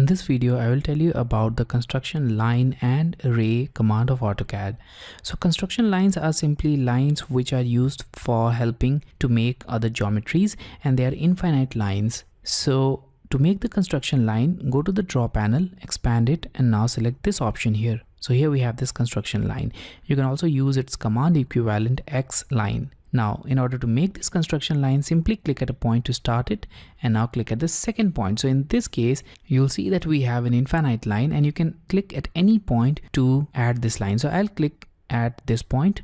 In this video, I will tell you about the construction line and array command of AutoCAD. So construction lines are simply lines which are used for helping to make other geometries, and they are infinite lines. So to make the construction line, go to the draw panel, expand it, and now select this option here. So here we have this construction line. You can also use its command equivalent X line. Now, in order to make this construction line, simply click at a point to start it and now click at the second point. So in this case, you'll see that we have an infinite line and you can click at any point to add this line. So I'll click at this point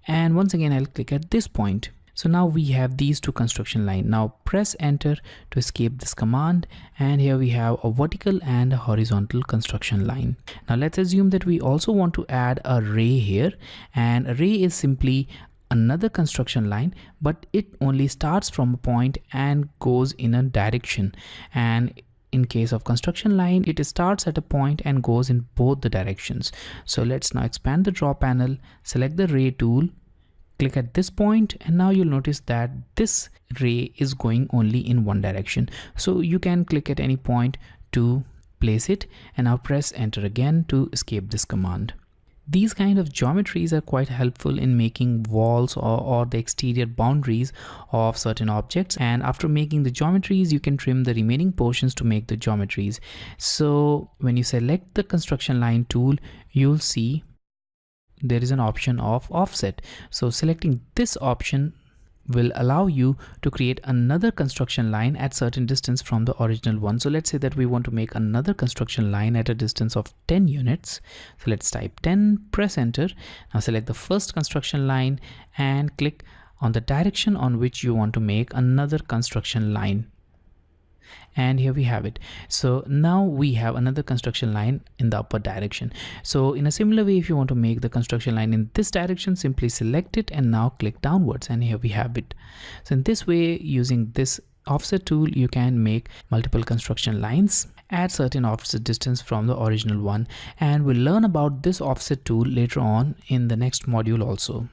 and once again, I'll click at this point. So now we have these two construction line. Now press enter to escape this command, and here we have a vertical and a horizontal construction line. Now let's assume that we also want to add a ray here, and array is simply another construction line, but it only starts from a point and goes in a direction. And in case of construction line, it starts at a point and goes in both the directions. So let's now expand the draw panel, select the ray tool, click at this point, and now you'll notice that this ray is going only in one direction. So you can click at any point to place it, and now press enter again to escape this command. These kind of geometries are quite helpful in making walls or the exterior boundaries of certain objects, and after making the geometries you can trim the remaining portions to make the geometries. So when you select the construction line tool, you'll see there is an option of offset. So selecting this option will allow you to create another construction line at certain distance from the original one. So let's say that we want to make another construction line at a distance of 10 units. So let's type 10, press enter. Now select the first construction line and click on the direction on which you want to make another construction line. And here we have it. So now we have another construction line in the upper direction. So in a similar way, if you want to make the construction line in this direction, simply select it and now click downwards, and here we have it. So in this way, using this offset tool, you can make multiple construction lines at certain offset distance from the original one, and we'll learn about this offset tool later on in the next module also.